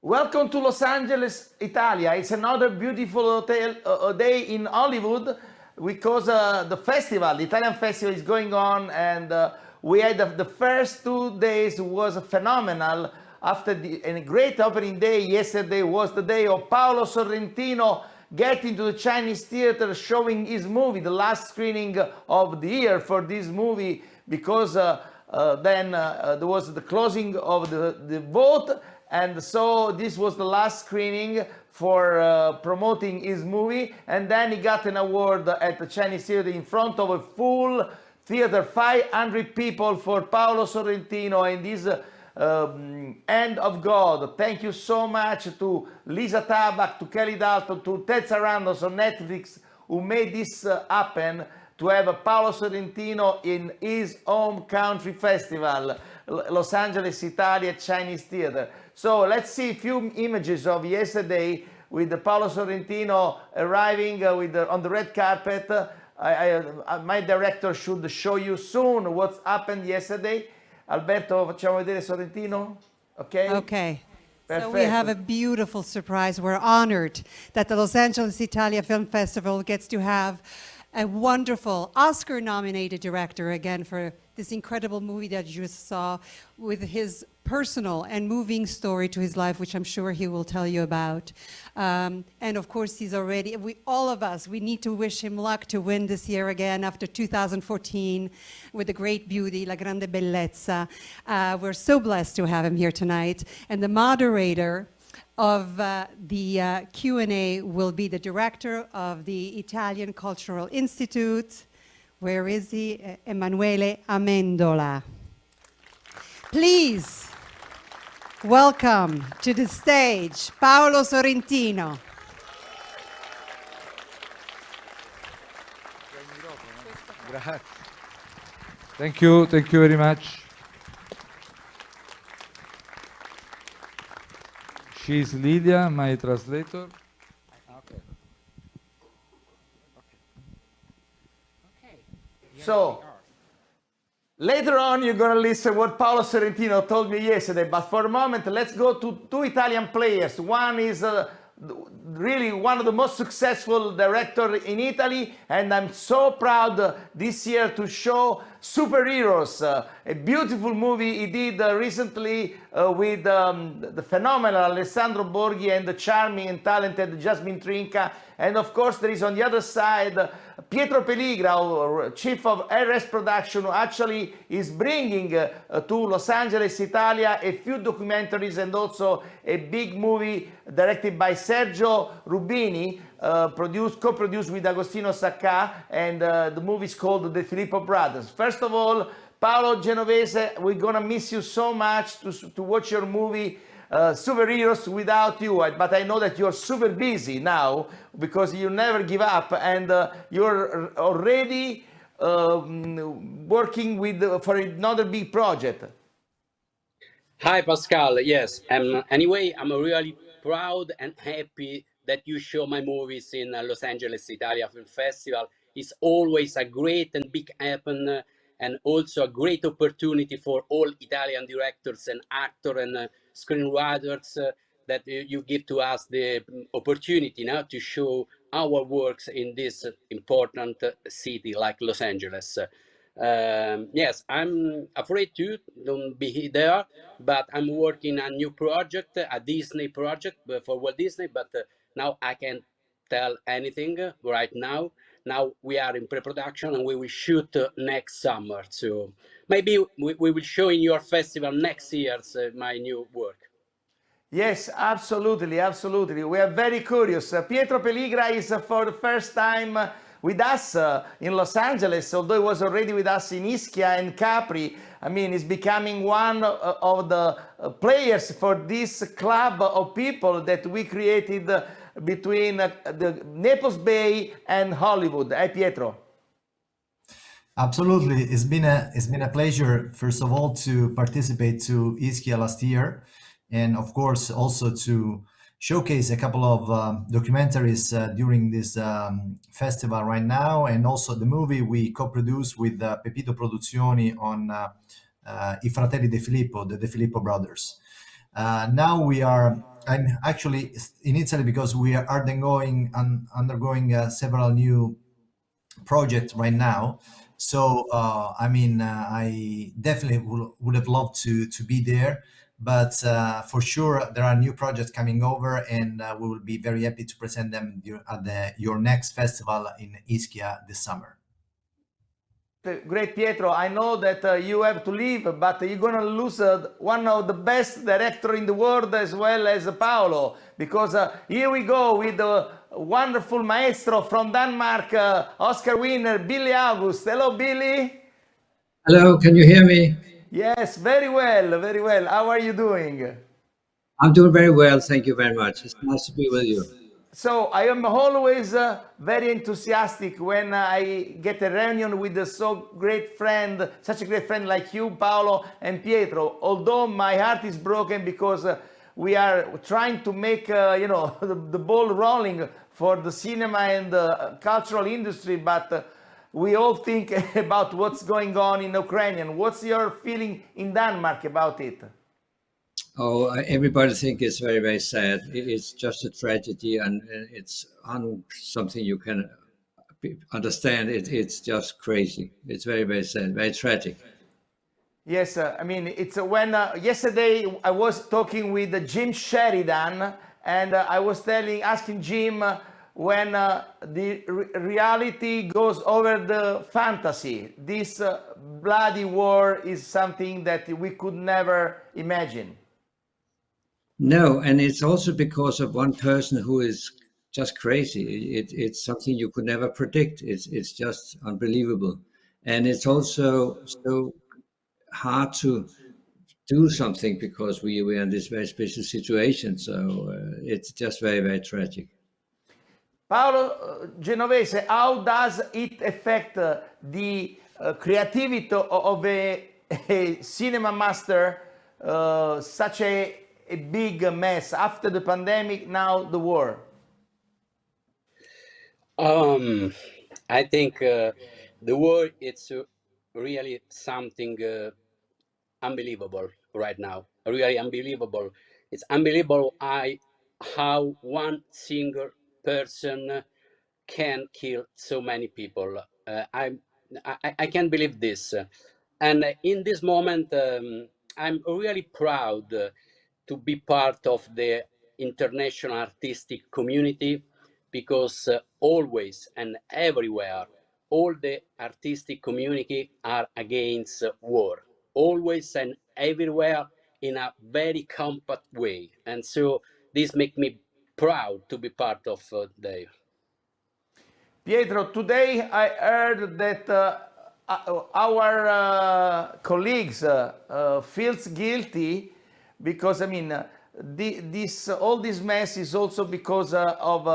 Welcome to Los Angeles, Italia. It's another beautiful day in Hollywood because the festival, the Italian festival is going on, and we had the first 2 days was phenomenal. After a great opening day, yesterday was the day of Paolo Sorrentino getting to the Chinese theater showing his movie, the last screening of the year for this movie, because then there was the closing of the vote. And so this was the last screening for promoting his movie, and then he got an award at the Chinese theater in front of a full theater, 500 people for Paolo Sorrentino and this Hand of God. Thank you so much to Lisa Tabak, to Kelly Dalton, to Ted Sarandos on Netflix who made this happen, to have Paolo Sorrentino in his home country festival, Los Angeles, Italia Chinese Theater. So let's see a few images of yesterday with Paolo Sorrentino arriving on the red carpet. My director should show you soon what's happened yesterday. Alberto, facciamo vedere Sorrentino? Okay? Okay. Perfetto. So we have a beautiful surprise. We're honored that the Los Angeles Italia Film Festival gets to have a wonderful Oscar-nominated director again for this incredible movie that you just saw, with his personal and moving story to his life, which I'm sure he will tell you about. And of course, he's already, all of us, we need to wish him luck to win this year again after 2014 with the great beauty, La Grande Bellezza. We're so blessed to have him here tonight. And the moderator of the Q&A will be the director of the Italian Cultural Institute. Where is he? Emanuele Amendola. Please welcome to the stage Paolo Sorrentino. Thank you very much. She's Lidia, my translator. So later on, you're going to listen what Paolo Sorrentino told me yesterday. But for a moment, let's go to two Italian players. One is really one of the most successful directors in Italy, and I'm so proud this year to show Superheroes, a beautiful movie he did recently with the phenomenal Alessandro Borghi and the charming and talented Jasmine Trinca. And of course, there is on the other side Pietro Peligra, chief of RS Production, who actually is bringing to Los Angeles, Italia, a few documentaries and also a big movie directed by Sergio Rubini, co-produced with Agostino Sacca, and the movie is called The Filippo Brothers. First of all, Paolo Genovese, we're gonna miss you so much to watch your movie Superheroes without you, but I know that you're super busy now because you never give up, and you're already working for another big project. Hi Pascal, yes, anyway, I'm really proud and happy that you show my movies in Los Angeles Italia Film Festival. It's always a great and big happen, and also a great opportunity for all Italian directors and actors and screenwriters that you give to us the opportunity now to show our works in this important city like Los Angeles. Yes, I'm afraid to don't be there, but I'm working on a new project, a Disney project for Walt Disney, but now I can't tell anything right now. Now we are in pre-production and we will shoot next summer. So maybe we will show in your festival next year my new work. Yes, absolutely, absolutely. We are very curious. Pietro Peligra is for the first time with us in Los Angeles, although he was already with us in Ischia and Capri. I mean, he's becoming one of the players for this club of people that we created between the Naples Bay and Hollywood. Hey, Pietro. Absolutely, it's been a pleasure, first of all, to participate to Ischia last year, and of course also to showcase a couple of documentaries during this festival right now, and also the movie we co-produced with Pepito Produzioni on I Fratelli De Filippo, the De Filippo brothers. Now I'm actually in Italy because we are undergoing several new projects right now. So I definitely would have loved to be there, but for sure there are new projects coming over, and we will be very happy to present them at your next festival in Ischia this summer. Great, Pietro. I know that you have to leave, but you're going to lose one of the best director in the world, as well as Paolo, because here we go with the wonderful maestro from Denmark, Oscar winner, Bille August. Hello, Billy. Hello, can you hear me? Yes, very well, very well. How are you doing? I'm doing very well, thank you very much. It's nice to be with you. So I am always very enthusiastic when I get a reunion with such a great friend like you, Paolo and Pietro. Although my heart is broken because we are trying to make the ball rolling for the cinema and the cultural industry, but we all think about what's going on in Ukraine. What's your feeling in Denmark about it? Oh, everybody think it's very, very sad. It's just a tragedy, and it's something you can understand. It's just crazy. It's very, very sad, very tragic. Yes, it's when yesterday I was talking with Jim Sheridan, and I was asking Jim when the reality goes over the fantasy. This bloody war is something that we could never imagine. No, and it's also because of one person who is just crazy. It's something you could never predict. It's just unbelievable, and it's also so hard to do something because we are in this very special situation. So it's just very, very tragic. Paolo Genovese, how does it affect the creativity of a cinema master, such a big mess after the pandemic, now the war? I think the war, it's really something unbelievable right now. Really unbelievable. It's unbelievable how one single person can kill so many people. I can't believe this. And in this moment, I'm really proud to be part of the international artistic community, because always and everywhere, all the artistic community are against war, always and everywhere, in a very compact way. And so this makes me proud to be part of the. Pietro, today I heard that our colleagues feels guilty because all this mess is also because of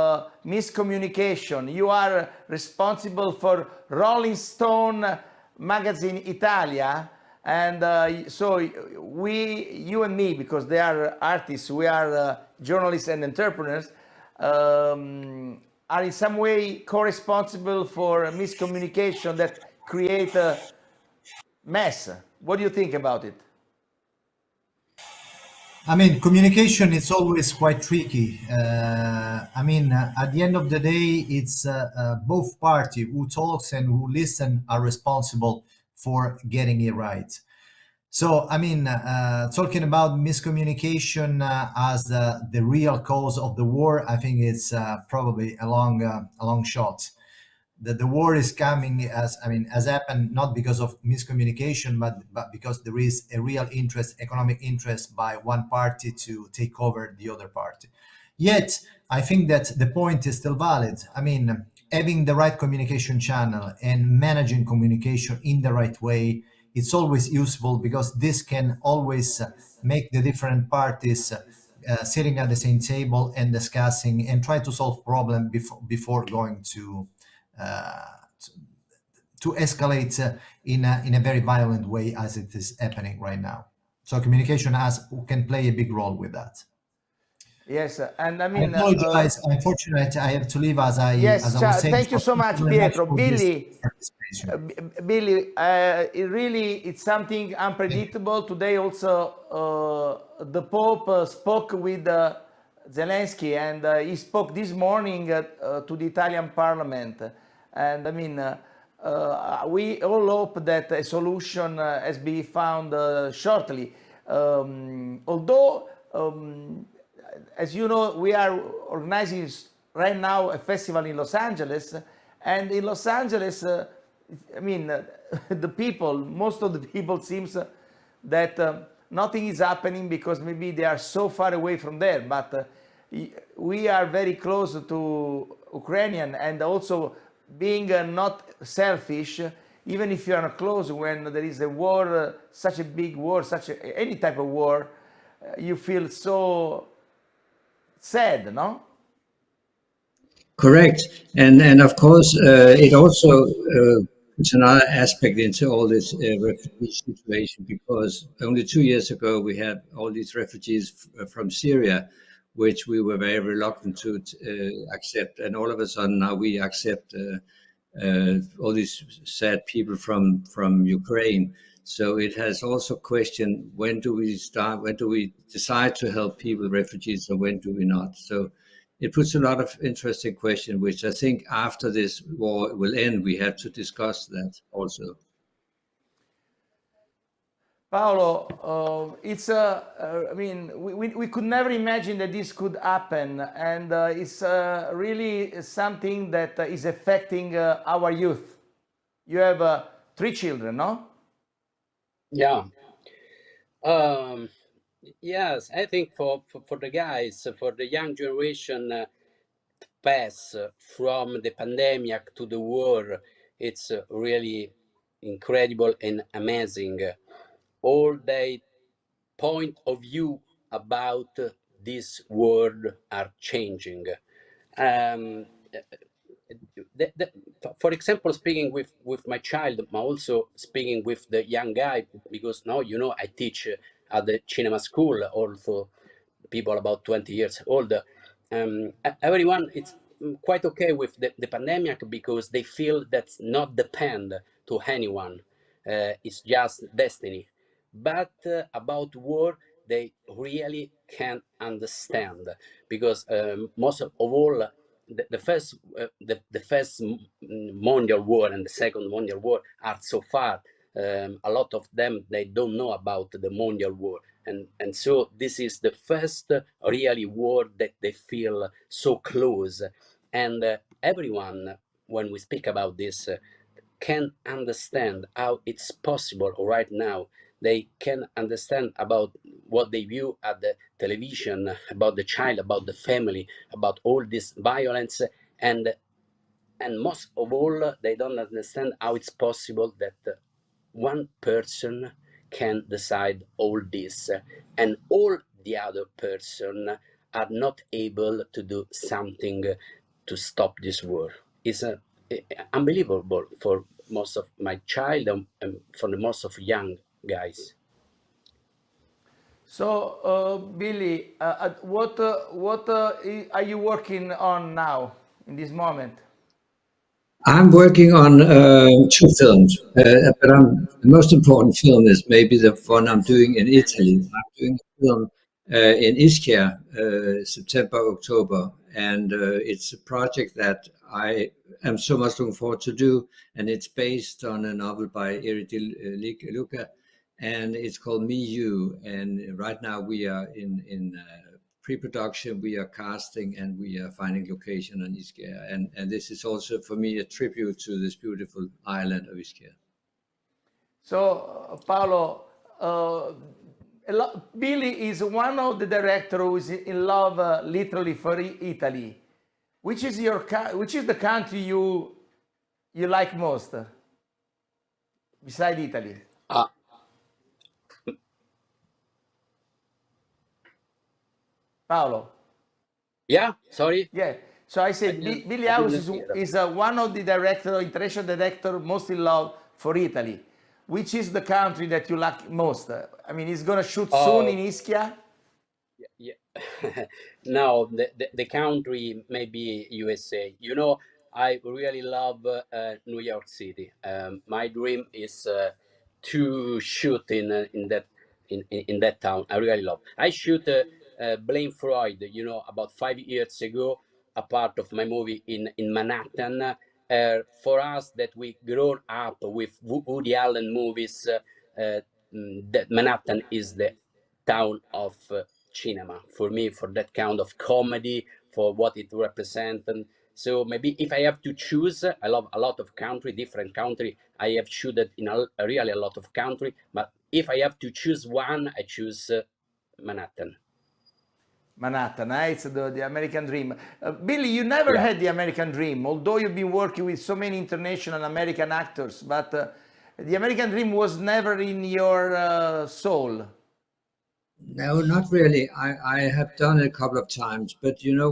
miscommunication. You are responsible for Rolling Stone magazine Italia, and so you and me, because they are artists, we are journalists and entrepreneurs, are in some way co-responsible for miscommunication that create a mess. What do you think about it? Communication is always quite tricky. At the end of the day, it's both parties who talks and who listen are responsible for getting it right. So, talking about miscommunication as the real cause of the war, I think it's probably a long shot. The war is coming has happened not because of miscommunication, but because there is a real economic interest by one party to take over the other party. Yet, I think that the point is still valid. Having the right communication channel and managing communication in the right way, it's always useful, because this can always make the different parties sitting at the same table and discussing and try to solve problem before going to escalate in a very violent way, as it is happening right now. So communication can play a big role with that. Yes, and I I mean, apologize. Unfortunately, I have to leave yes, as I was saying. thank you so Thank much, you very much Pietro. for this Billy, participation. Billy, it really, it's something unpredictable. Today also, the Pope spoke with Zelensky, and he spoke this morning to the Italian Parliament. And I mean, we all hope that a solution has been found shortly. Although, as you know, we are organizing right now a festival in Los Angeles, and in Los Angeles, I mean, the people, most of the people seems that nothing is happening because maybe they are so far away from there, but we are very close to Ukrainian, and also being not selfish, even if you are close when there is a war, such a big war, any type of war, you feel so sad, no? Correct, and of course, it also puts another aspect into all this refugee situation, because only 2 years ago we had all these refugees from Syria, which we were very reluctant to accept, and all of a sudden now we accept all these sad people from Ukraine. So it has also questioned, when do we start? When do we decide to help people, refugees, or when do we not? So it puts a lot of interesting questions, which I think after this war will end, we have to discuss that also. Paolo, it's I mean, we could never imagine that this could happen, and it's really something that is affecting our youth. You have 3 children, no? Yeah. Yes, I think for the guys, for the young generation, pass from the pandemic to the war, it's really incredible and amazing. All their point of view about this world are changing. Um, for example, speaking with my child, but also speaking with the young guy, because now, I teach at the cinema school, also people about 20 years old. Everyone, it's quite okay with the pandemic, because they feel that's not depend to anyone. It's just destiny. But about war, they really can't understand, because most of all, the first mondial war and the second mondial war are so far. A lot of them, they don't know about the mondial war, and so this is the first really war that they feel so close. And everyone, when we speak about this, can understand how it's possible right now. They can understand about what they view at the television, about the child, about the family, about all this violence, and most of all, they don't understand how it's possible that one person can decide all this, and all the other person are not able to do something to stop this war. It's unbelievable for most of my child, and for the most of young guys. So, Billy, what are you working on now in this moment? I'm working on 2 films, but the most important film is maybe the one I'm doing in Italy. I'm doing a film in Ischia, September, October, and it's a project that I am so much looking forward to do, and it's based on a novel by Eric Luca, and it's called Me You, and right now we are in pre-production, we are casting, and we are finding location on Ischia, and this is also for me a tribute to this beautiful island of Ischia. So, Paolo, Billy is one of the directors who is in love literally for Italy. Which is the country you like most beside Italy? Uh, Paolo. yeah, sorry, Yeah. So I I said didn't, Billy I House didn't hear. is one of the international director most in love for Italy. Which is the country that you like most? I mean, he's gonna shoot soon in Ischia. No, the country maybe USA. You know, I really love New York City. My dream is to shoot in that town. I really love. I shoot Blaine Freud. You know, about 5 years ago, a part of my movie in Manhattan. For us that we grown up with Woody Allen movies, that Manhattan is the town of cinema for me, for that kind of comedy, for what it represents. And so maybe if I have to choose, I love a lot of country, different country. I have shooted in really a lot of country, but if I have to choose one, I choose Manhattan. Manhattan, it's the American dream. Billy, you never Yeah. had the American dream, although you've been working with so many international American actors, but the American dream was never in your soul. No, not really. I have done it a couple of times, but you know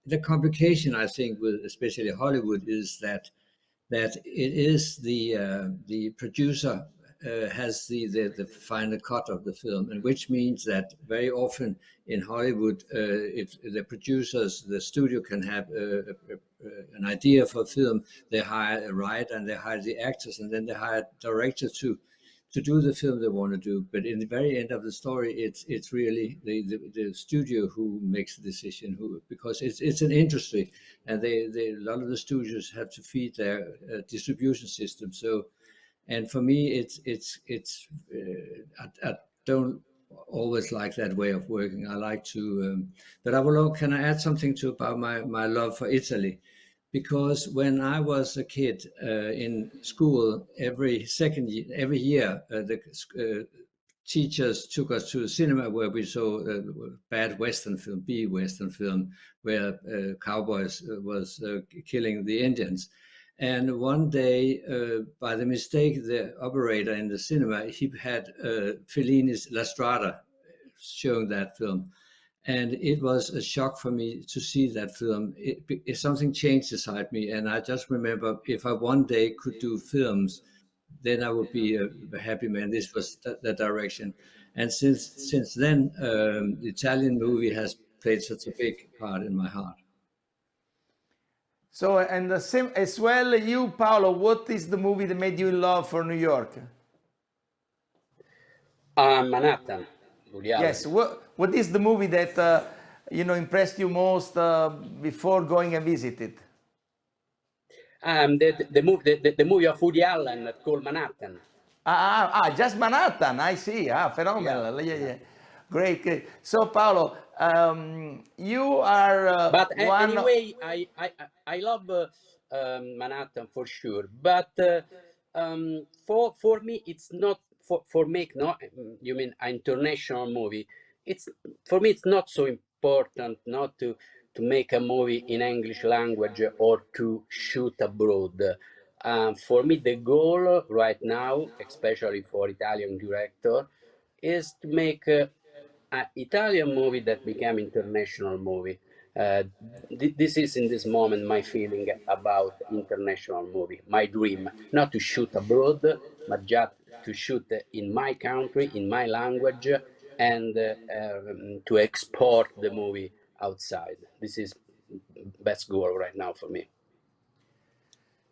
the complication I think with especially Hollywood is that it is the producer has the final cut of the film, and which means that very often in Hollywood, if the producers, the studio can have an idea for a film, they hire a writer and they hire the actors, and then they hire directors to do the film they want to do. But in the very end of the story, it's really the studio who makes the decision, because it's an industry, and a lot of the studios have to feed their distribution system. So, and for me, I don't always like that way of working. I like to, but can I add something to about my love for Italy? Because when I was a kid in school, every year, the teachers took us to the cinema where we saw a bad Western film, B Western film, where cowboys was killing the Indians. And one day, by the mistake, the operator in the cinema, he had Fellini's La Strada showing that film. And it was a shock for me to see that film. Something changed inside me, and I just remember if I one day could do films, then I would be a happy man. This was the direction, and since then, the Italian movie has played such a big part in my heart. So, and the same as well, you, Paolo, what is the movie that made you in love for New York? Manhattan, Woody Allen. Yes, what is the movie that impressed you most before going and visit it? The movie of Woody Allen called Manhattan. Just Manhattan. I see. Phenomenal. Yeah. Great, great. So, Paolo, you are But one. anyway, I love Manhattan for sure. But for me, it's not for make no. You mean an international movie? It's for me. It's not so important not to make a movie in English language or to shoot abroad. For me, the goal right now, especially for Italian director, is to make an Italian movie that became international movie. This is in this moment my feeling about international movie. My dream, not to shoot abroad, but just to shoot in my country, in my language, and to export the movie outside. This is best goal right now for me.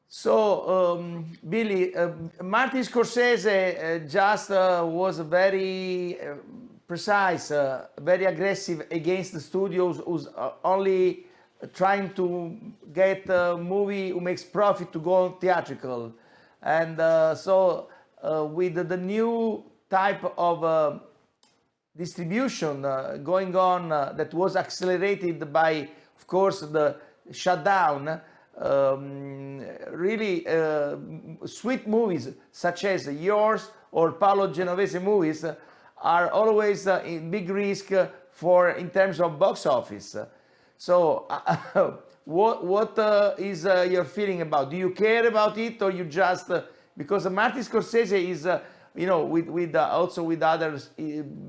So, Billy, Martin Scorsese just was very precise, very aggressive against the studios who's only trying to get a movie who makes profit to go theatrical. And so with the new type of distribution going on that was accelerated by, of course, the shutdown, really sweet movies such as yours or Paolo Genovese movies are always in big risk in terms of box office. So what is your feeling about? Do you care about it, or you just because Martin Scorsese is with also with other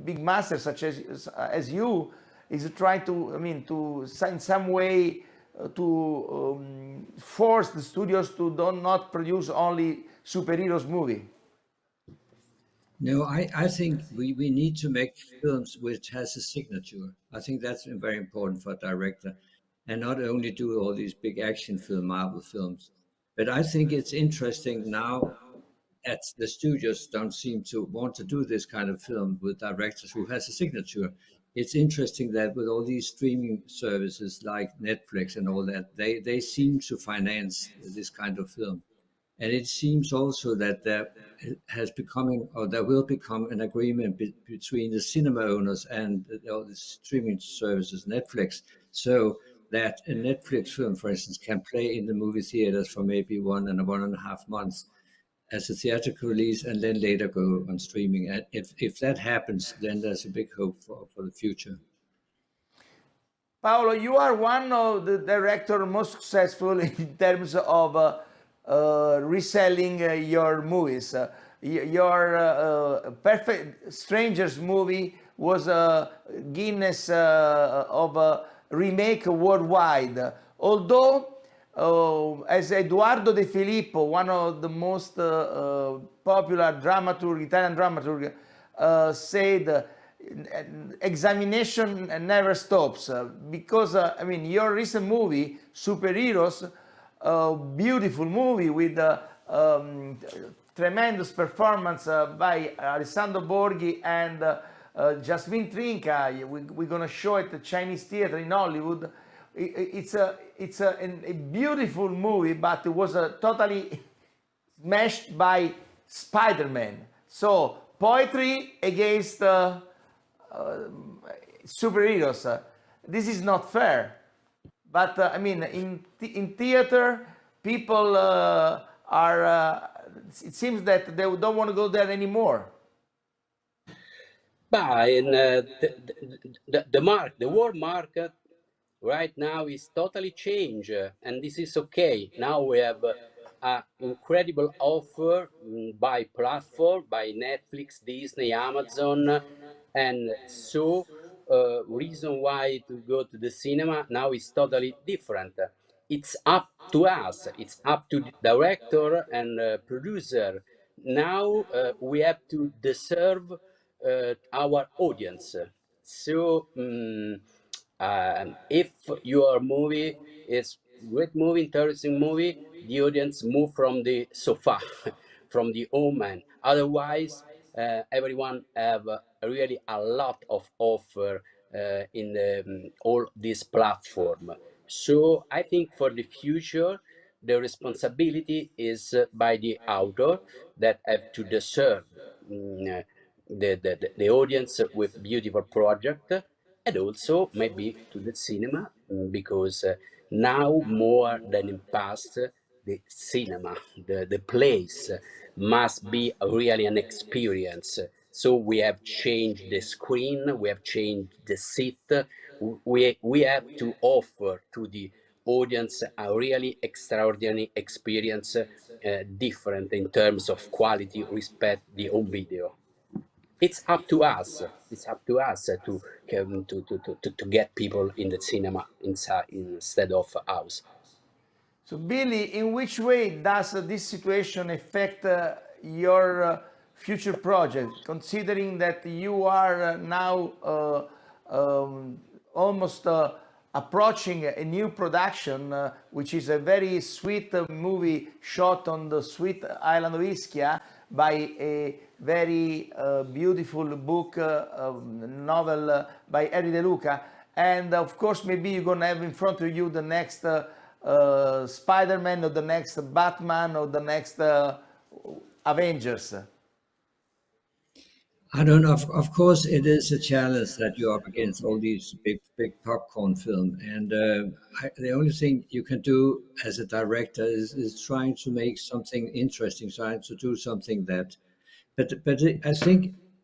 big masters such as you, is trying to in some way to force the studios to not produce only superheroes movie? No, I think we need to make films which has a signature. I think that's very important for a director, and not only do all these big action film, Marvel films. But I think it's interesting now that the studios don't seem to want to do this kind of film with directors who has a signature. It's interesting that with all these streaming services like Netflix and all that, they seem to finance this kind of film. And it seems also that there has becoming, or there will become, an agreement between the cinema owners and all the streaming services, Netflix, so that a Netflix film, for instance, can play in the movie theaters for maybe 1 and 1.5 months as a theatrical release, and then later go on streaming. And if that happens, then there's a big hope for the future. Paolo, you are one of the director most successful in terms of reselling your movies. Your Perfect Strangers movie was a Guinness of remake worldwide. Although, as Eduardo De Filippo, one of the most popular Italian dramaturg, said, examination never stops, because I mean, your recent movie Superheroes, beautiful movie with tremendous performance by Alessandro Borghi and Jasmine Trinca. We're gonna show it at the Chinese Theater in Hollywood. It's a beautiful movie, but it was totally smashed by Spider-Man. So poetry against superheroes. This is not fair. But I mean, in theater, people are. It seems that they don't want to go there anymore. But the world market right now is totally changed, and this is okay. Now we have an incredible offer by platform, by Netflix, Disney, Amazon, and so reason why to go to the cinema now is totally different. It's up to us. It's up to the director and producer. Now we have to deserve our audience. So if your movie is great movie, interesting movie, the audience move from the sofa, from the home, and otherwise everyone have really a lot of offer in all this platform. So I think for the future, the responsibility is by the author that have to deserve the audience with beautiful project, and also maybe to the cinema, because now more than in past, the cinema, the place must be really an experience. So we have changed the screen, we have changed the seat, we have to offer to the audience a really extraordinary experience, different in terms of quality, respect the home video. It's up to us. It's up to us to get people in the cinema inside instead of house. So, Billy, in which way does this situation affect your future project, considering that you are now almost approaching a new production, which is a very sweet movie shot on the sweet island of Ischia by a very beautiful book, novel by Eri De Luca. And of course, maybe you're going to have in front of you the next Spider-Man or the next Batman or the next Avengers. I don't know. Of course, it is a challenge that you're up against all these big popcorn film, and the only thing you can do as a director is trying to make something interesting, trying to do something that. But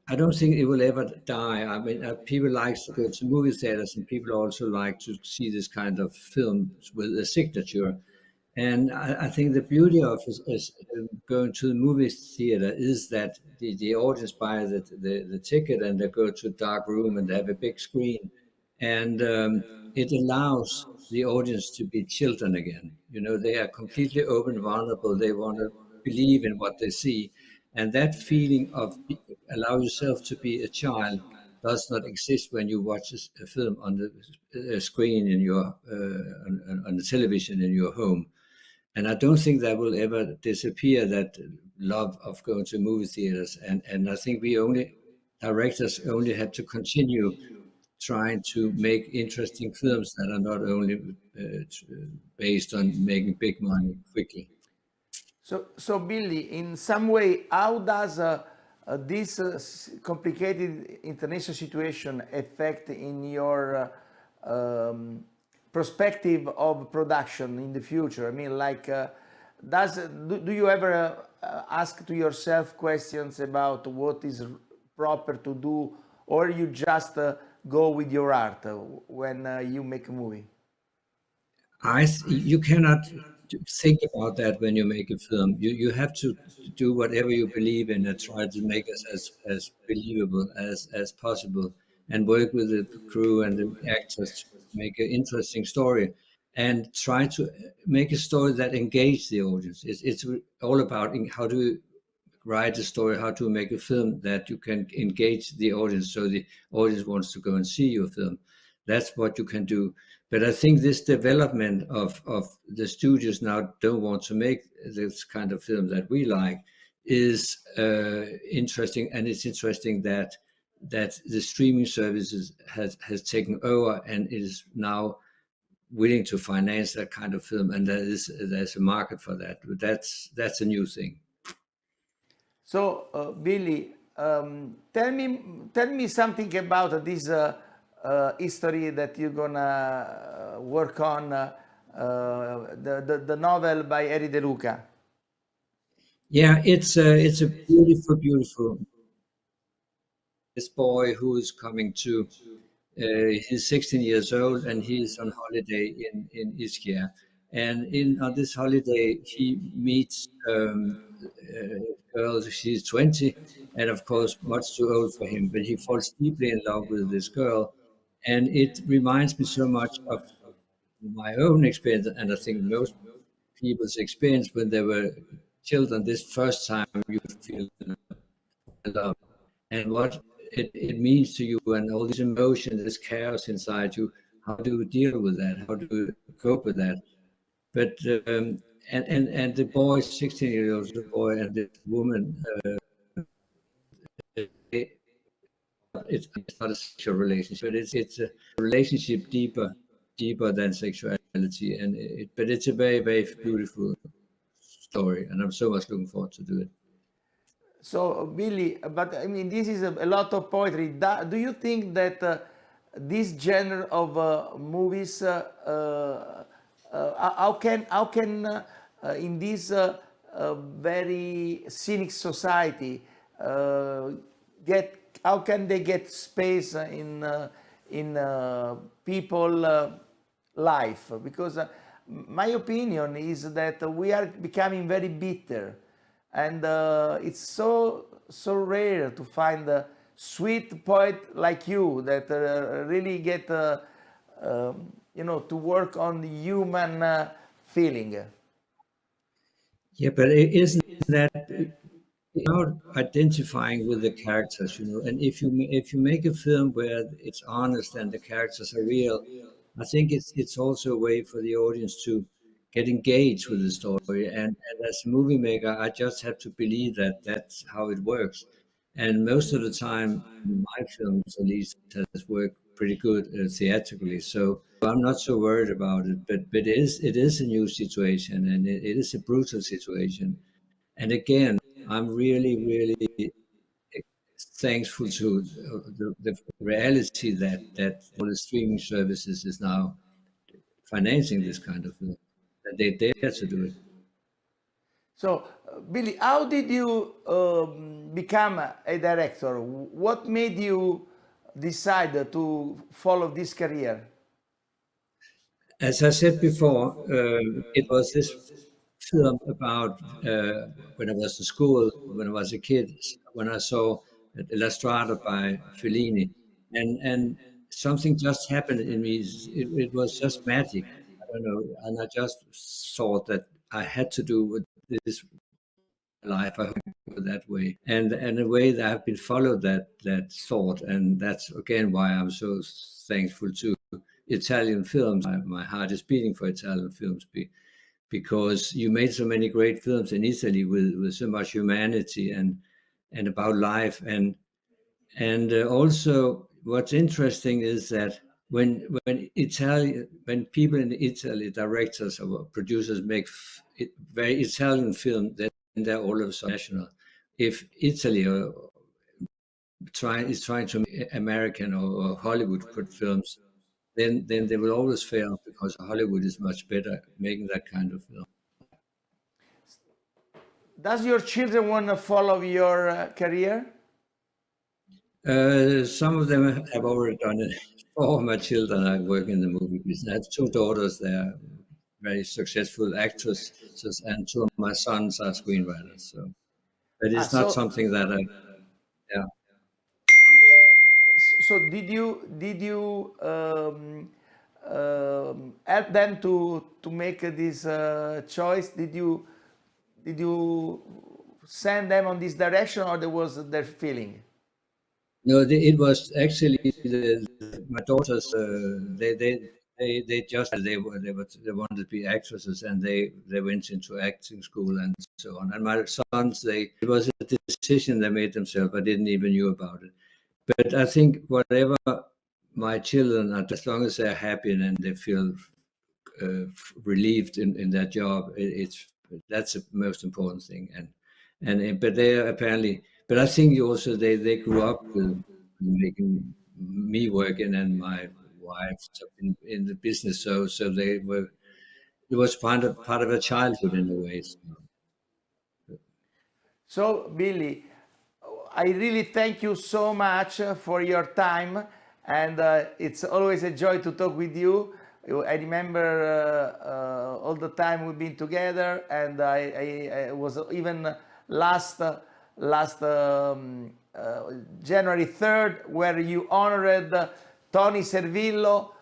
I don't think it will ever die. I mean, people like to go to movie theaters, and people also like to see this kind of film with a signature. And I think the beauty of is going to the movie theater is that the audience buy the ticket, and they go to a dark room and they have a big screen, and it allows the audience to be children again. You know, they are completely open, vulnerable. They want to believe in what they see, And that feeling of allow yourself to be a child does not exist when you watch a film on the screen in your on the television in your home. And I don't think that will ever disappear, that love of going to movie theaters. And I think directors only have to continue trying to make interesting films that are not only based on making big money quickly. So Billy, in some way, how does this complicated international situation affect in your perspective of production in the future? I mean, like, do you ever ask to yourself questions about what is proper to do, or you just go with your art when you make a movie? You cannot think about that when you make a film. You have to do whatever you believe in and try to make it as believable as possible, and work with the crew and the actors to make an interesting story, and try to make a story that engages the audience. It's all about how to write a story, how to make a film that you can engage the audience, so the audience wants to go and see your film. That's what you can do. But I think this development of the studios now don't want to make this kind of film that we like is interesting, and it's interesting that the streaming services has taken over and is now willing to finance that kind of film, and there's a market for that. But that's a new thing. So, Billy, tell me something about this history that you're gonna work on, the novel by Eri De Luca. Yeah, it's a beautiful. This boy who is coming to, he's 16 years old and he's on holiday in Ischia. And on this holiday, he meets a girl. She's 20, and of course, much too old for him. But he falls deeply in love with this girl, and it reminds me so much of my own experience, and I think most people's experience when they were children. This first time you feel love, and what it means to you, and all these emotions, this chaos inside you. How do you deal with that? How do you cope with that? But and the boy, 16 years old, the boy and this woman, it's not a sexual relationship, but it's a relationship deeper than sexuality, but it's a very beautiful story, and I'm so much looking forward to do it. So, Billy, but I mean, this is a lot of poetry. Do you think that this genre of movies, how can in this very cynic society how can they get space in people life? Because my opinion is that we are becoming very bitter, and it's so rare to find a sweet poet like you that really get to work on the human feeling. Yeah, but isn't that about identifying with the characters, and if you make a film where it's honest and the characters are real, I think it's also a way for the audience to get engaged with the story. And as a movie maker, I just have to believe that that's how it works. And most of the time, my films at least has worked pretty good theatrically. So I'm not so worried about it. But it is a new situation, and it is a brutal situation. And again, I'm really thankful to the reality that all the streaming services is now financing this kind of film, that they dare to do it. So, Billy, how did you become a director? What made you decide to follow this career? As I said before, it was this film about when I was in school, when I was a kid, when I saw La Strada by Fellini, and something just happened in me. It was just magic. I don't know, and I just thought that I had to do this life. I hope that way, and in a way that I've been followed that thought, and that's again why I'm so thankful to Italian films. My heart is beating for Italian films because you made so many great films in Italy with so much humanity and about life, and also what's interesting is that when people in Italy, directors or producers make very Italian film, then they're all of a sudden national. If Italy is trying to make American or Hollywood put films, then they will always fail because Hollywood is much better making that kind of film. Does your children want to follow your career? Some of them have already done it. Four of my children are working in the movie business. I have two daughters; they're very successful actresses, and two of my sons are screenwriters. So, but it's not something that yeah. So did you help them to make this choice? Did you send them on this direction, or there was their feeling? No, it was actually my daughters. They just they wanted to be actresses, and they went into acting school and so on. And my sons, it was a decision they made themselves. I didn't even knew about it. But I think whatever my children are, as long as they're happy and they feel relieved in their job, that's the most important thing. But they are apparently. But I think also they grew up with making me working and my wife in the business, so they were. It was part of a childhood in a way. So, Billy, I really thank you so much for your time, and it's always a joy to talk with you. I remember all the time we've been together, and I was even last January 3rd, where you honored Tony Servillo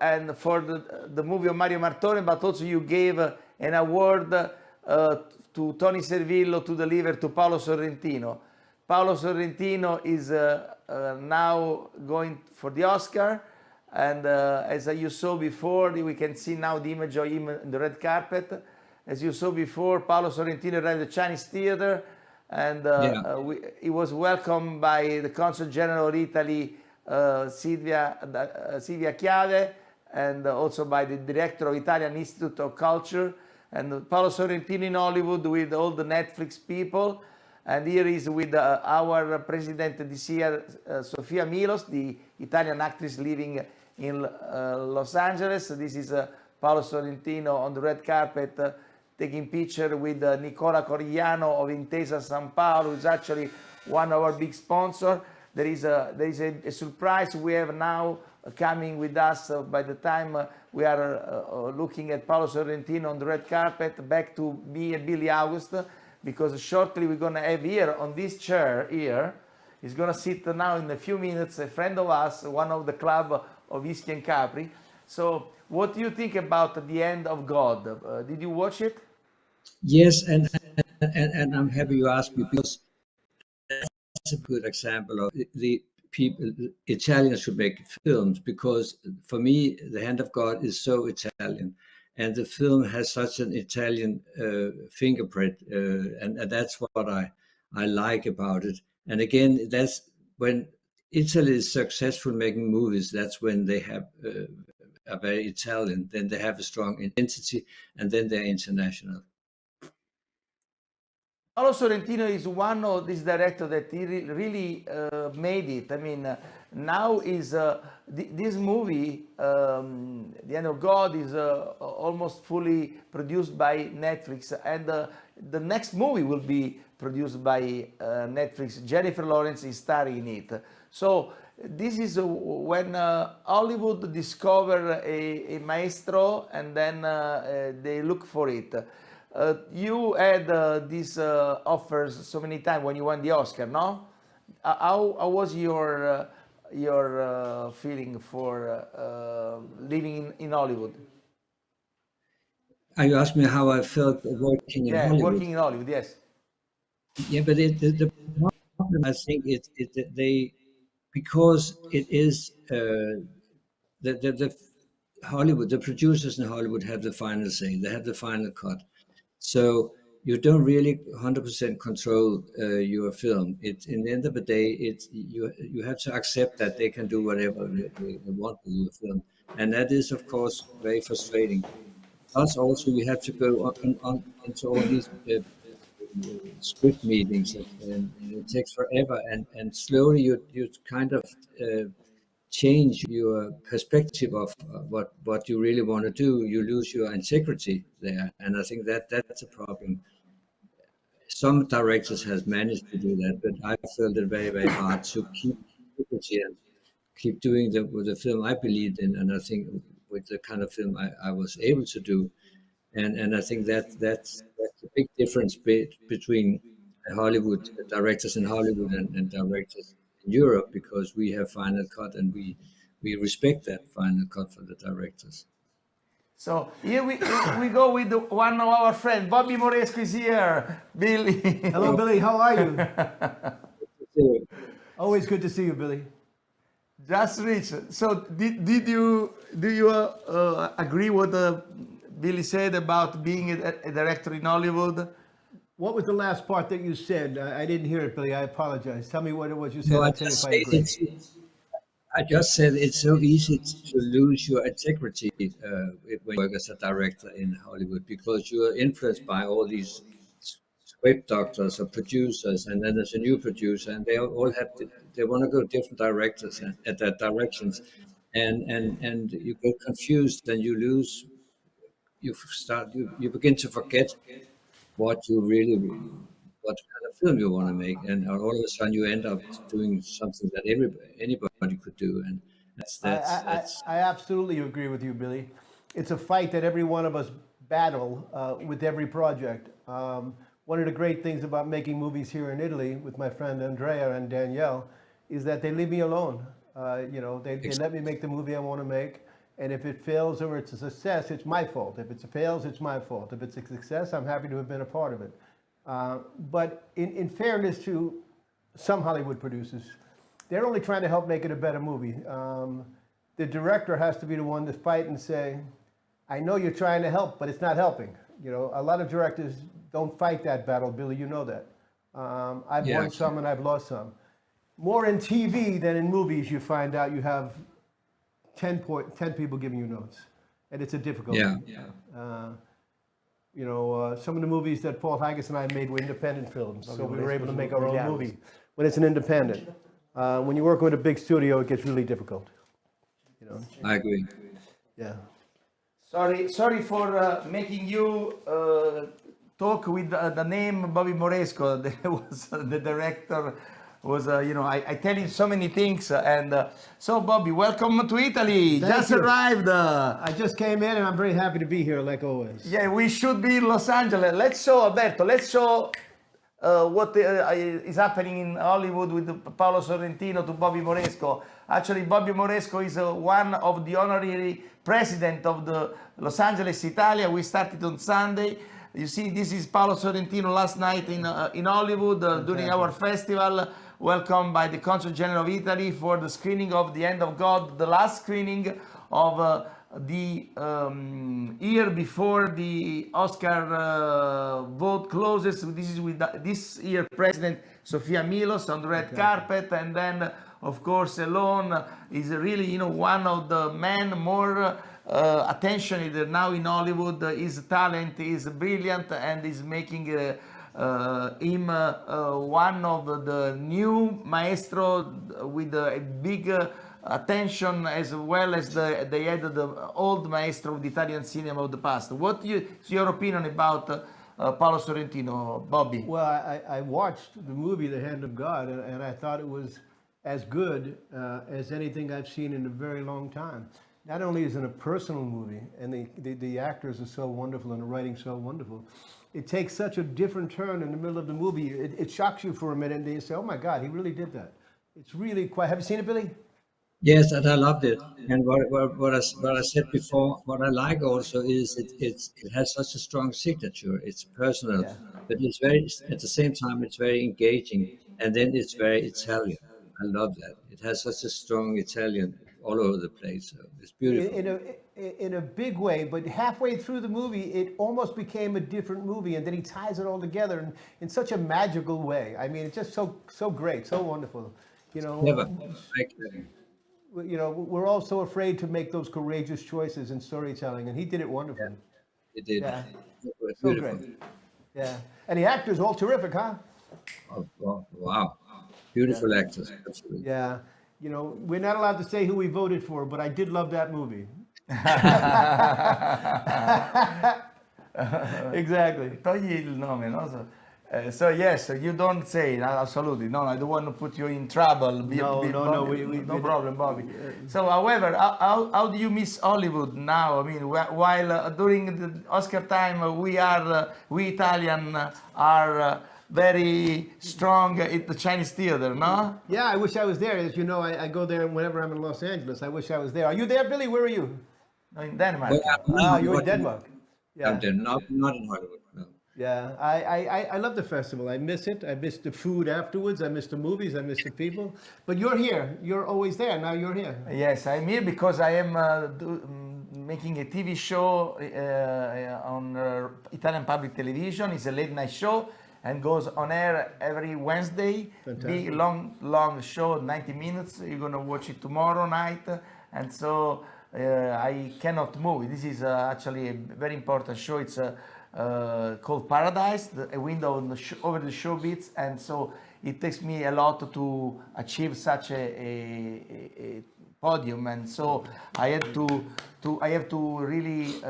and for the movie of Mario Martone, but also you gave an award to Tony Servillo to deliver to Paolo Sorrentino. Paolo Sorrentino is now going for the Oscar, and as you saw before, we can see now the image of him in the red carpet. As you saw before, Paolo Sorrentino arrived at the Chinese Theater, and he was welcomed by the Consul General of Italy, Silvia Chiave, and also by the director of Italian Institute of Culture, and Paolo Sorrentino in Hollywood with all the Netflix people. And here is with our president this year, Sofia Milos, the Italian actress living in Los Angeles. This is Paolo Sorrentino on the red carpet taking picture with Nicola Corigliano of Intesa San Paolo, who's actually one of our big sponsors. There is a surprise we have now coming with us by the time we are looking at Paolo Sorrentino on the red carpet, back to me and Billy August, because shortly we're going to have here on this chair here, he's going to sit now in a few minutes, a friend of us, one of the club of Whisky and Capri. So what do you think about The End of God? Did you watch it? Yes, and I'm happy you asked me, because that's a good example of the people. Italians should make films, because for me, The Hand of God is so Italian, and the film has such an Italian fingerprint, and that's what I like about it. And again, that's when Italy is successful making movies. That's when they have are very Italian. Then they have a strong identity, and then they're international. Paolo Sorrentino is one of these directors that he really made it. I mean, now is this movie, The End of God, is almost fully produced by Netflix, and the next movie will be produced by Netflix. Jennifer Lawrence is starring in it. So this is when Hollywood discover a maestro, and then they look for it. You had these offers so many times when you won the Oscar, no? How was your feeling for living in Hollywood? Are you asking me how I felt working in Yeah, Hollywood? working in Hollywood, yes. Yeah, but the problem, I think, is that they, because it is the Hollywood, the producers in Hollywood have the final say. They have the final cut. So you don't really 100% control your film. It's in the end of the day, it's you have to accept that they can do whatever they want with your film, and that is of course very frustrating. Plus, also you have to go into all these script meetings, and it takes forever. And slowly you kind of change your perspective of what you really want to do. You lose your integrity there, and I think that's a problem. Some directors has managed to do that, but I felt it very hard to keep integrity and keep doing the film I believed in, and I think with the kind of film I was able to do. And I think that's a big difference between Hollywood directors in Hollywood and directors in Europe, because we have final cut, and we respect that final cut for the directors. So here we go with one of our friends, Bobby Moresco is here. Billy. Hello, Billy. How are you? Always good to see you, Billy. Just rich. So do you agree what Billy said about being a director in Hollywood? What was the last part that you said? I didn't hear it, Billy. I apologize. Tell me what it was you said. No, I'll tell you if I agree. I just said it's so easy to lose your integrity when you work as a director in Hollywood, because you are influenced by all these script doctors or producers, and then there's a new producer, and they all have they want to go different directors at their directions, and you get confused, and you lose. You begin to forget what you really what kind of film you want to make, and all of a sudden you end up doing something that anybody could do, and that's I absolutely agree with you, Billy. It's a fight that every one of us battle with every project. One of the great things about making movies here in Italy with my friend Andrea and Danielle is that they leave me alone. They let me make the movie I want to make. And if it fails or it's a success, it's my fault. If it fails, it's my fault. If it's a success, I'm happy to have been a part of it. But in fairness to some Hollywood producers, they're only trying to help make it a better movie. The director has to be the one to fight and say, I know you're trying to help, but it's not helping. A lot of directors don't fight that battle, Billy, you know that. I've won some and I've lost some. More in TV than in movies, you find out you have 10 people giving you notes, and it's a difficult thing. Some of the movies that Paul Haggis and I made were independent films, so we were able to make our own movie. When it's an independent, when you're working with a big studio, it gets really difficult. I agree. Yeah. Sorry for making you talk with the name Bobby Moresco. There was the director. I tell you so many things, and so Bobby, welcome to Italy. Thank you. Arrived. I just came in, and I'm very happy to be here, like always. Yeah, we should be in Los Angeles. Let's show Alberto. Let's show what is happening in Hollywood with Paolo Sorrentino to Bobby Moresco. Actually, Bobby Moresco is one of the honorary president of the Los Angeles Italia. We started on Sunday. You see, this is Paolo Sorrentino last night in Hollywood during our festival. Welcome by the Consul General of Italy for the screening of The End of God, the last screening of the year before the Oscar vote closes. This is with this year President Sofia Milos on the red carpet, and then of course alone is really one of the men more attention now in Hollywood. His talent is brilliant and is making him one of the new maestro with a big attention, as well as they had the old maestro of the Italian cinema of the past. What is your opinion about Paolo Sorrentino, Bobby? Well, I watched the movie The Hand of God, and I thought it was as good as anything I've seen in a very long time. Not only is it a personal movie, and the actors are so wonderful and the writing so wonderful, it takes such a different turn in the middle of the movie. It shocks you for a minute, and you say, oh my God, he really did that. It's really quite, have you seen it, Billy? Yes, and I loved it. And what I said before, what I like also is it has such a strong signature. It's personal, Yeah. but it's very at the same time it's very engaging, and then it's very Italian. I love that. It has such a strong Italian all over the place. So it's beautiful. In a big way, but halfway through the movie, it almost became a different movie, and then he ties it all together in such a magical way. I mean, it's just so great, so wonderful. You Clever, know, very clever. we're all so afraid to make those courageous choices in storytelling, and he did it Yeah, wonderfully. it did. Yeah, It was so beautiful. great. Yeah, and the actors all terrific, huh? Oh, wow, wow. Beautiful actors, absolutely. Yeah, we're not allowed to say who we voted for, but I did love that movie. Exactly. Togli il nome, no? So yes, you don't say, absolutely. No, I don't want to put you in trouble. No, no, no, Bobby, we no problem, Bobby. So, however, how do you miss Hollywood now? I mean, while during the Oscar time, we Italian are very strong at the Chinese theater, no? Yeah, I wish I was there. As you know, I go there whenever I'm in Los Angeles. I wish I was there. Are you there, Billy? Where are you? No, in Denmark. Well, Ah, no, you're in not Denmark. Yeah. not in Hollywood. No. Yeah, I love the festival. I miss it. I miss the food afterwards. I miss the movies. I miss the people. But you're here. You're always there. Now you're here. Yes, I'm here because I am making a TV show on Italian public television. It's a late night show and goes on air every Wednesday. Fantastic. Big, long show, 90 minutes. You're going to watch it tomorrow night. And so I cannot move. This is actually a very important show. It's called Paradise, a window on over the show bits, and so it takes me a lot to achieve such a podium, and so I had I have to really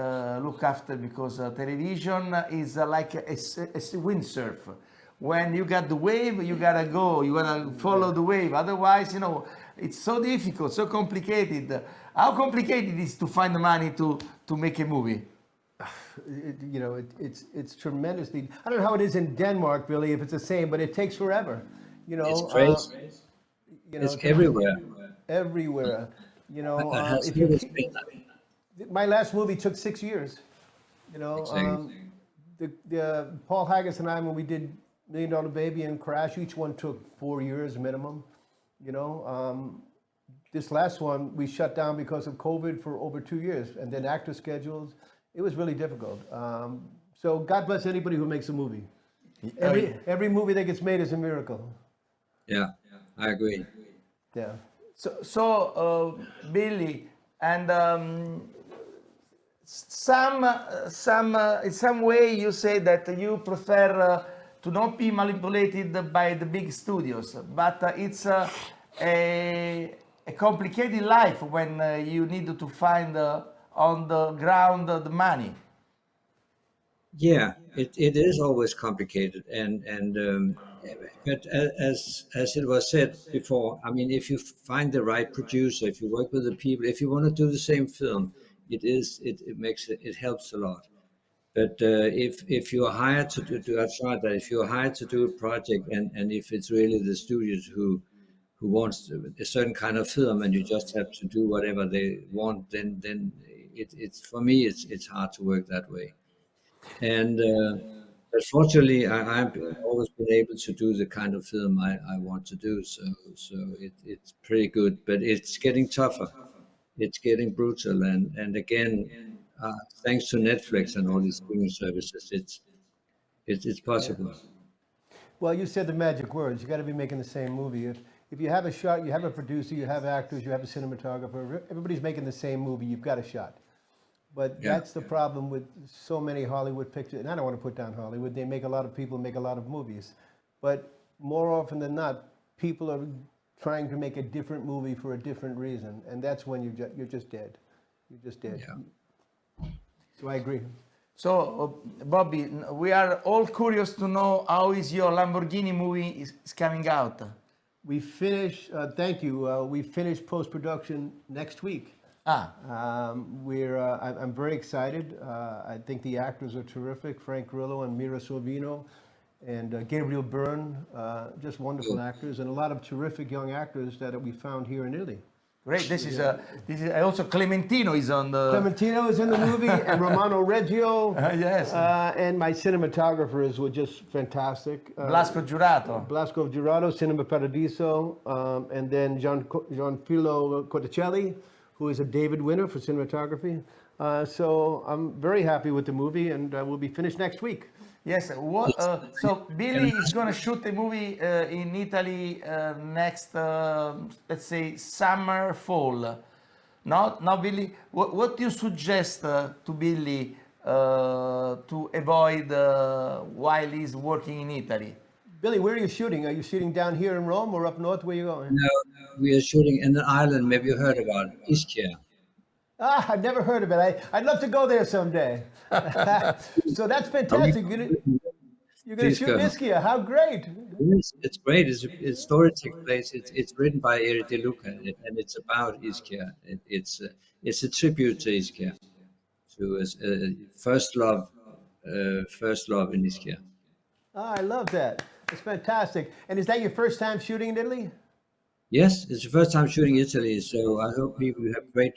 look after, because television is like a windsurf. When you got the wave, you gotta go, you gotta follow the wave. Otherwise, it's so difficult, so complicated. How complicated it is to find the money to make a movie? It's tremendously. I don't know how it is in Denmark, Billy, if it's the same, but it takes forever. It's crazy. It's everywhere. Everywhere. It has always been that. My last movie took 6 years. Exactly. The Paul Haggis and I, when we did $1 Million Baby and Crash, each one took 4 years minimum. This last one we shut down because of COVID for over 2 years, and then actor schedules. It was really difficult. So God bless anybody who makes a movie. Every movie that gets made is a miracle. Yeah, I agree. Yeah. So Billy, and in some way you say that you prefer to not be manipulated by the big studios, but it's a complicated life when you need to find on the ground the money. Yeah, it is always complicated, but as it was said before, I mean, if you find the right producer, if you work with the people, if you want to do the same film, it helps a lot. But if you're hired to do, I've tried that. If you're hired to do a project, and if it's really the studios who wants a certain kind of film, and you just have to do whatever they want, then it's for me it's hard to work that way. And but fortunately, I've always been able to do the kind of film I want to do. So it's pretty good, but it's getting tougher. It's getting brutal, and again, thanks to Netflix and all these streaming services, it's possible. Well, you said the magic words. You got to be making the same movie. If you have a shot, you have a producer, you have actors, you have a cinematographer. Everybody's making the same movie. You've got a shot. But Yeah. that's the problem with so many Hollywood pictures. And I don't want to put down Hollywood. They make a lot of people make a lot of movies. But more often than not, people are trying to make a different movie for a different reason. And that's when you're just dead. You're just dead. Yeah. So I agree. So, Bobby, we are all curious to know how is your Lamborghini movie is coming out. We finish, thank you, we finish post-production next week. I'm very excited. I think the actors are terrific. Frank Grillo and Mira Sorvino and Gabriel Byrne, just wonderful actors, and a lot of terrific young actors that we found here in Italy. Great. This is also Clementino is on the. Clementino is in the movie, and Romano Reggio. Yes. And my cinematographers were just fantastic. Blasco Giurato. Blasco Giurato, Cinema Paradiso, and then Gianfilo Corticelli, who is a David winner for cinematography. So I'm very happy with the movie, and we'll be finished next week. Yes. So Billy is going to shoot a movie in Italy next, let's say, summer, fall. Now, Billy, what do you suggest to Billy to avoid while he's working in Italy? Billy, where are you shooting? Are you shooting down here in Rome or up north? Where are you going? No, we are shooting in an island. Maybe you heard about it, Ischia. I've never heard of it. I'd love to go there someday. So that's fantastic. You're going to shoot in Ischia. How great! Yes, it's great. Its story takes place. It's written by Eric De Luca, and it's about Ischia. It's a tribute to Ischia, to first love in Ischia. Oh, I love that. It's fantastic. And is that your first time shooting in Italy? Yes, it's the first time shooting Italy, so I hope you have great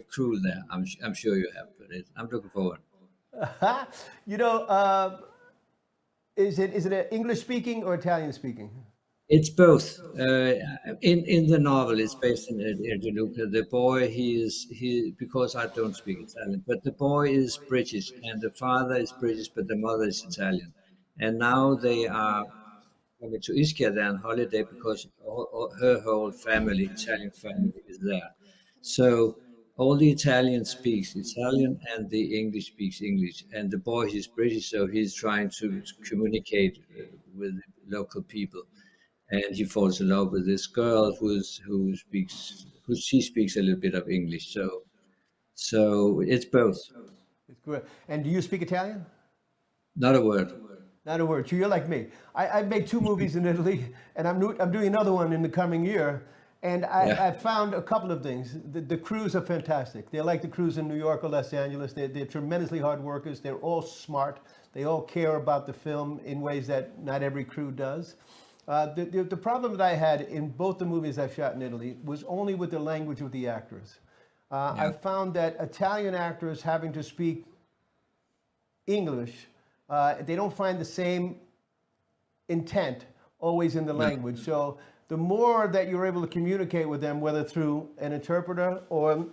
crew there. I'm sure you have, but I'm looking forward. You know, is it English speaking or Italian speaking? It's both. In the novel, it's based in De Luca. The boy, because I don't speak Italian, but the boy is British, and the father is British, but the mother is Italian. And now they are coming to Ischia there on holiday because her whole family, Italian family, is there. So all the Italian speaks Italian and the English speaks English. And the boy is British, so he's trying to communicate with local people. And he falls in love with this girl who speaks a little bit of English. So it's both. It's good. And do you speak Italian? Not a word. Not a word. So you're like me. I've made 2 movies in Italy, and I'm doing another one in the coming year. And I found a couple of things. The crews are fantastic. They're like the crews in New York or Los Angeles. They're tremendously hard workers. They're all smart. They all care about the film in ways that not every crew does. The problem that I had in both the movies I've shot in Italy was only with the language of the actors. I found that Italian actors having to speak English, they don't find the same intent always in the language. So the more that you're able to communicate with them, whether through an interpreter or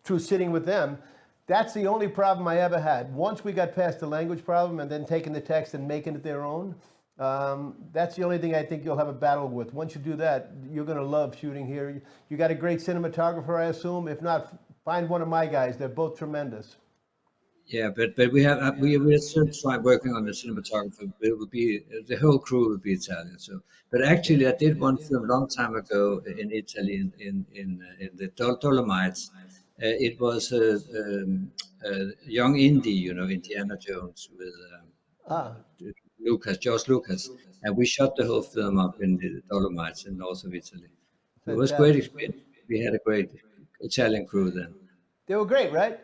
through sitting with them, that's the only problem I ever had. Once we got past the language problem and then taking the text and making it their own, that's the only thing I think you'll have a battle with. Once you do that, you're going to love shooting here. You got a great cinematographer, I assume. If not, find one of my guys. They're both tremendous. Yeah, but we're still trying working on the cinematography. It will be the whole crew will be Italian. So, but actually, I did one film a long time ago in Italy in the Dolomites. It was a young indie, Indiana Jones with George Lucas, and we shot the whole film up in the Dolomites in north of Italy. It was a great experience. We had a great Italian crew then. They were great, right?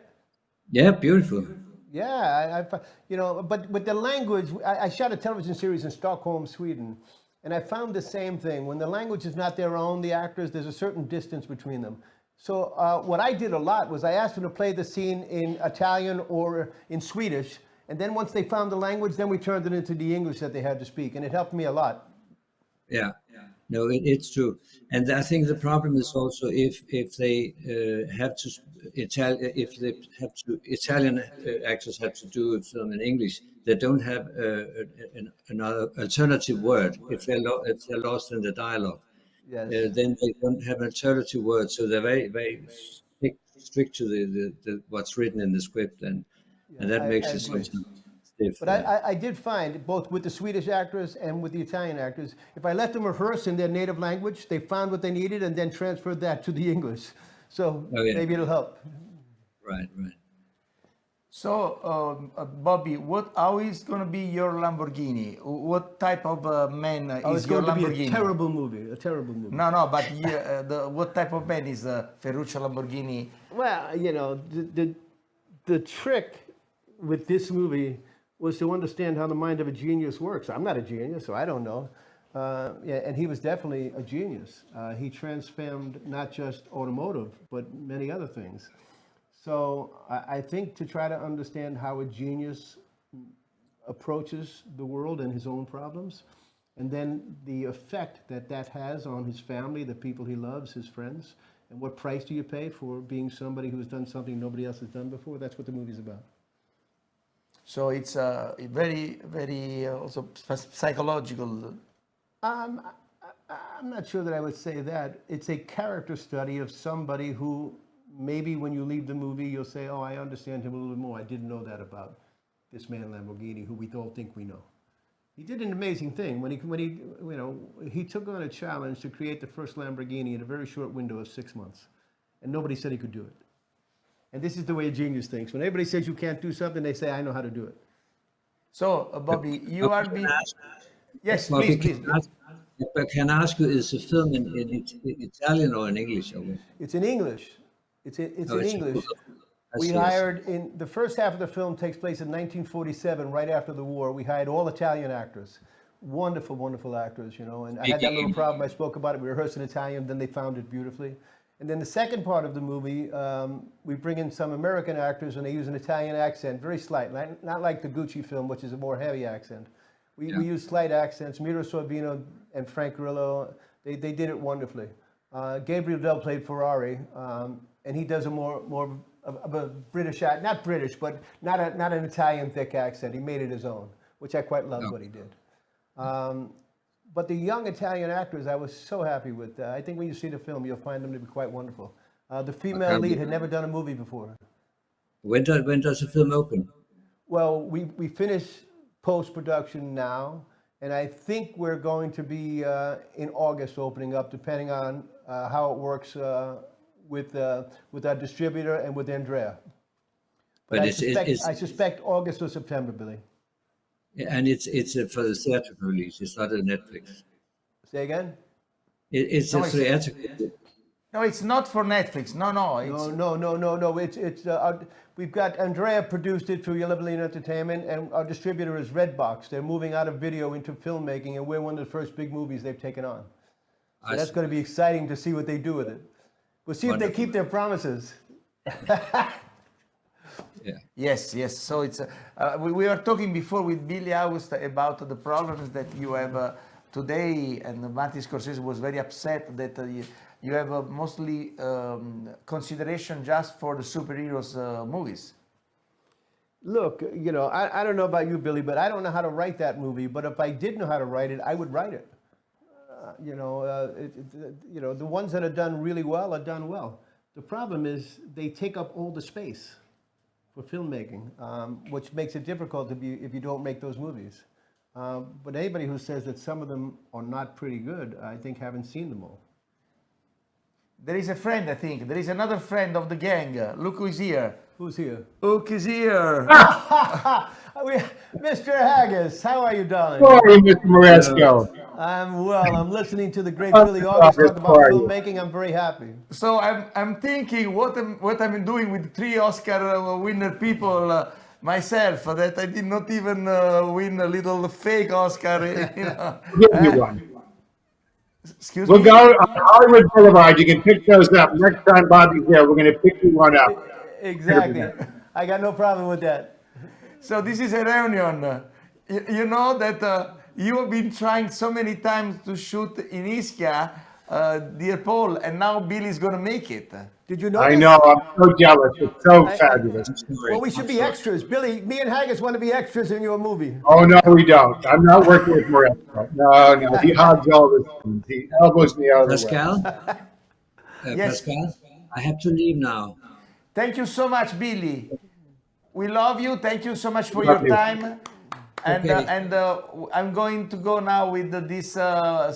Yeah, beautiful. Yeah, but with the language, I shot a television series in Stockholm, Sweden, and I found the same thing. When the language is not their own, the actors, there's a certain distance between them. So what I did a lot was I asked them to play the scene in Italian or in Swedish, and then once they found the language, then we turned it into the English that they had to speak, and it helped me a lot. Yeah. No, it's true, and I think the problem is also if they have to Italian actors have to do a film in English, they don't have another alternative word. If they're lost in the dialogue, Yes. Then they don't have an alternative word. So they're very very strict to the what's written in the script, and that makes it sometimes. But I did find, both with the Swedish actors and with the Italian actors, if I let them rehearse in their native language, they found what they needed and then transferred that to the English. So maybe it'll help. Right. So, Bobby, how is going to be your Lamborghini? What type of man is your Lamborghini? It's going to be a terrible movie. No, but what type of man is Ferruccio Lamborghini? Well, the trick with this movie was to understand how the mind of a genius works. I'm not a genius, so I don't know. Yeah, and he was definitely a genius. He transformed not just automotive, but many other things. So I think to try to understand how a genius approaches the world and his own problems, and then the effect that that has on his family, the people he loves, his friends, and what price do you pay for being somebody who's done something nobody else has done before? That's what the movie's about. So it's very, very also psychological. Um, I'm not sure that I would say that. It's a character study of somebody who maybe when you leave the movie, you'll say, oh, I understand him a little bit more. I didn't know that about this man Lamborghini, who we all think we know. He did an amazing thing when he took on a challenge to create the first Lamborghini in a very short window of 6 months, and nobody said he could do it. And this is the way a genius thinks. When everybody says you can't do something, they say, I know how to do it. So, Bobby, you are the... Yes, Bobby, please. can I ask you, is the film in Italian or in English? It's in English. It's in English. We Yes. hired, in the first half of the film takes place in 1947, right after the war. We hired all Italian actors. Wonderful, wonderful actors, you know. And I had that little problem. I spoke about it. We rehearsed in Italian, then they found it beautifully. And then the second part of the movie, we bring in some American actors and they use an Italian accent, very slight, not like the Gucci film, which is a more heavy accent. We use slight accents. Miro Sorbino and Frank Grillo, they did it wonderfully. Gabriel Del played Ferrari, and he does a more of a British, not British, but not an Italian thick accent. He made it his own, which I quite loved what he did. But the young Italian actors, I was so happy with. I think when you see the film, you'll find them to be quite wonderful. The female lead had never done a movie before. When does the film open? Well, we finish post-production now, and I think we're going to be in August opening up, depending on how it works with our distributor and with Andrea. But I suspect August or September, Billy. And it's for the theatrical release. It's not a Netflix. Say again? It's a theatrical. No, it's not for Netflix. No. No. It's we've got Andrea produced it through Vicedomini Entertainment, and our distributor is Redbox. They're moving out of video into filmmaking, and we're one of the first big movies they've taken on. So that's going to be exciting to see what they do with it. We'll see if they keep their promises. Yeah. Yes. So it's we were talking before with Bille August about the problems that you have today, and Martin Scorsese was very upset that you have mostly consideration just for the superheroes movies. Look, you know, I don't know about you, Billy, but I don't know how to write that movie. But if I did know how to write it, I would write it. The ones that are done really well are done well. The problem is they take up all the space for filmmaking, which makes it difficult if you don't make those movies. But anybody who says that some of them are not pretty good, I think haven't seen them all. There is a friend, I think. There is another friend of the gang. Look who's here. Who's here? Look is here. Mr. Haggis, how are you, darling? Sorry, Mr. Moresco. I'm well. I'm listening to the great Billy August talk about filmmaking. I'm very happy. So I'm thinking what I'm doing with 3 Oscar winner people myself, that I did not even win a little fake Oscar. Give you one. Excuse We'll me? go on Hollywood Boulevard. You can pick those up. Next time Bobby's here, we're going to pick you one up. Exactly. I got no problem with that. So this is a reunion. You know that you have been trying so many times to shoot in Ischia, dear Paul, and now Billy is going to make it. Did you know? I know. I'm so jealous. It's so fabulous. Well, we should be extras. Billy, me and Haggis want to be extras in your movie. Oh, no, we don't. I'm not working with Moresco. No. He hogs all this. He elbows me out of the way. Pascal? Yes. Pascal, I have to leave now. Thank you so much, Billy. We love you. Thank you so much for Love your you. time. And I'm going to go now with this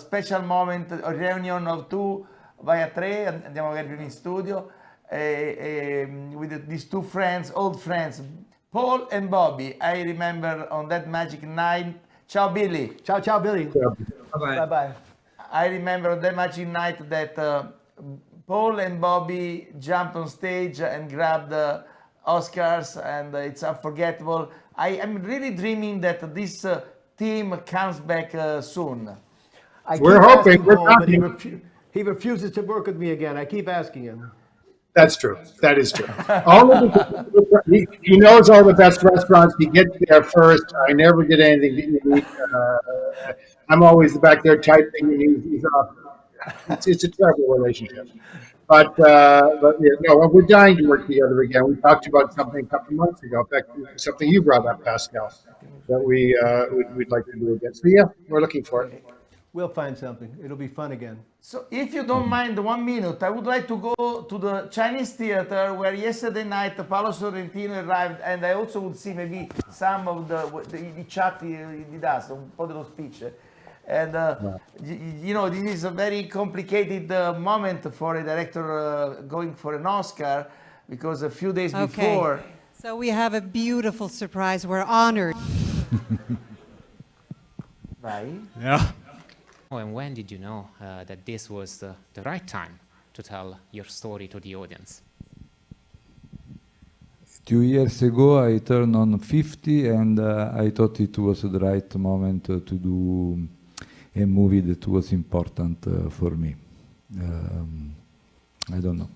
special moment, a reunion of 2 vai a 3, andiamo a vedere in studio, with these 2 friends, old friends, Paul and Bobby. I remember on that magic night. Ciao, Billy. Ciao, Billy. Bye-bye. Bye. I remember on that magic night that Paul and Bobby jumped on stage and grabbed the Oscars, and it's unforgettable. I am really dreaming that this team comes back soon. I We're keep hoping, asking we're Paul, but talking. he refuses to work with me again. I keep asking him. That's true. That is true. Only because he knows all the best restaurants. He gets there first. I never get anything to eat. I'm always back there typing, and he's off. It's a terrible relationship. But yeah, no, we're dying to work together again. We talked about something a couple of months ago. In fact, something you brought up, Pascal, that we'd like to do again. So yeah, we're looking for it. We'll find something. It'll be fun again. So if you don't mind 1 minute, I would like to go to the Chinese theater where yesterday night Paolo Sorrentino arrived, and I also would see maybe some of the chat he does, un po' dello speech. And you know, this is a very complicated moment for a director going for an Oscar, because a few days before. So we have a beautiful surprise. We're honored. Vai. Yeah. Oh, and when did you know that this was the right time to tell your story to the audience? 2 years ago, I turned on 50, and I thought it was the right moment to do a movie that was important for me. I don't know.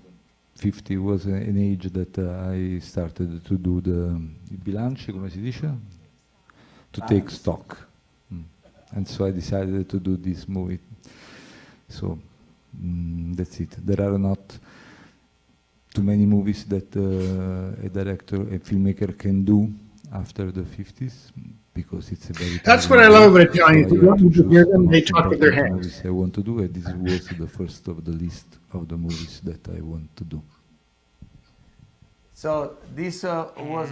50 was an age that I started to do i bilanci, come si dice? To take stock. And so I decided to do this movie. So that's it. There are not too many movies that a director, a filmmaker can do after the 50s, because it's a very. That's what I love about Italians. You don't need to hear them; they talk with their hands. I want to do it. This was the first of the list of the movies that I want to do. So this was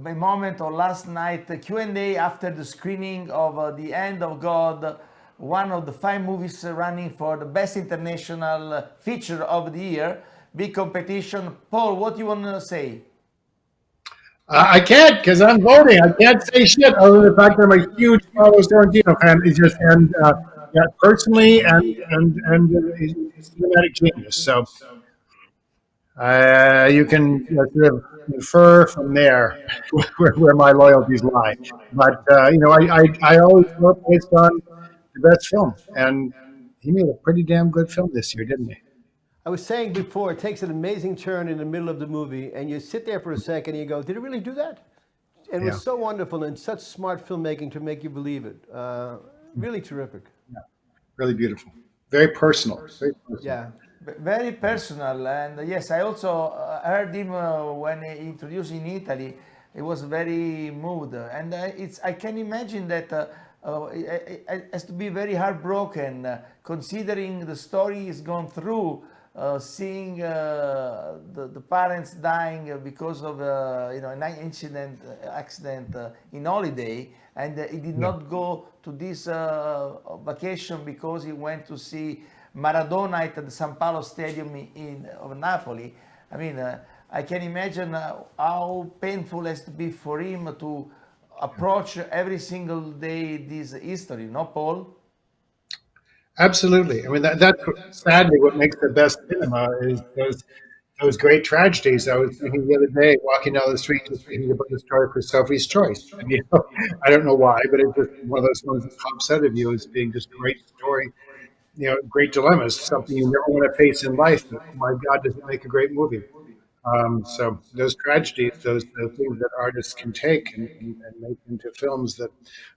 my moment of last night, Q&A after the screening of The End of God, one of the 5 movies running for the best international feature of the year, big competition. Paul, what do you want to say? I can't, because I'm voting. I can't say shit other than the fact that I'm a huge Paolo Sorrentino fan. He's just yeah, personally and he's a cinematic genius. So. You can sort of infer from there where my loyalties lie. But you know, I always vote based on the best film, and he made a pretty damn good film this year, didn't he? I was saying before, it takes an amazing turn in the middle of the movie, and you sit there for a second and you go, did it really do that? And it was so wonderful and such smart filmmaking to make you believe it. Really terrific. Yeah, really beautiful. Very personal. Very personal. Yeah. Very personal, and yes, I also heard him when he introduced in Italy. It was very moved, and I can imagine that it has to be very heartbroken, considering the story he's gone through, seeing the parents dying because of you know, an accident in holiday, and he did not go to this vacation because he went to see Maradona at the San Paolo Stadium of Napoli. I mean, I can imagine how painful it has to be for him to approach every single day this history, no, Paul? Absolutely. I mean, that's sadly what makes the best cinema is those great tragedies. I was thinking the other day, walking down the street, just thinking about the story for Sophie's Choice. And, you know, I don't know why, but it's just one of those ones that pops out of you as being just a great story. You know, great dilemmas, something you never want to face in life. But, oh my God, does it make a great movie? So those tragedies, those things that artists can take and make into films that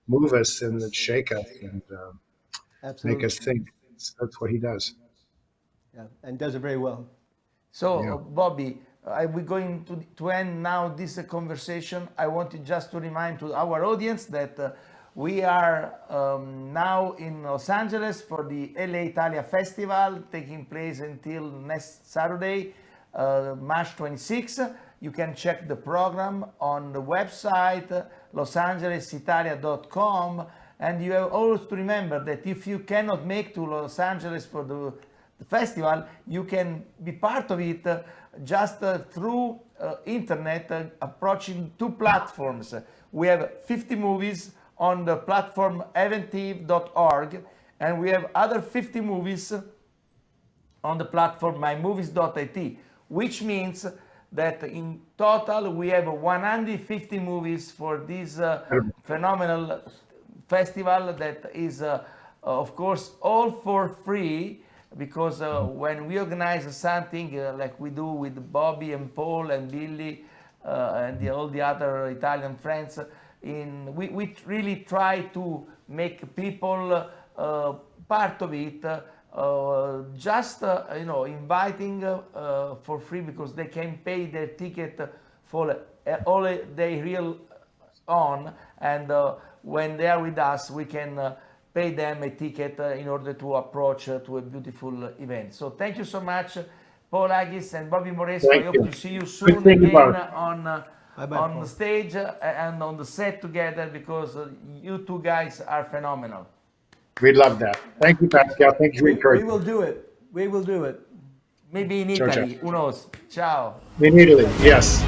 move us and that shake us and make us think. That's what he does. Yeah, and does it very well. So, Bobby, we're going to end now this conversation. I wanted just to remind to our audience that we are now in Los Angeles for the LA Italia Festival, taking place until next Saturday, March 26. You can check the program on the website, losangelesitalia.com. And you have always to remember that if you cannot make to Los Angeles for the festival, you can be part of it just through internet, approaching 2 platforms. We have 50 movies on the platform eventive.org, and we have other 50 movies on the platform mymovies.it, which means that in total we have 150 movies for this phenomenal festival that is of course, all for free, because when we organize something like we do with Bobby and Paul and Billy and all the other Italian friends, we really try to make people part of it, just inviting for free, because they can pay their ticket for all they real on, and when they are with us, we can pay them a ticket in order to approach to a beautiful event. So thank you so much, Paul Haggis and Bobby Moresco. I hope to see you soon again on the stage and on the set together, because you two guys are phenomenal. We love that. Thank you, Pascal. Thank you for your We encouragement. will do it. We will do it. Maybe in Ciao, Italy, who knows? Ciao. In Italy, yes.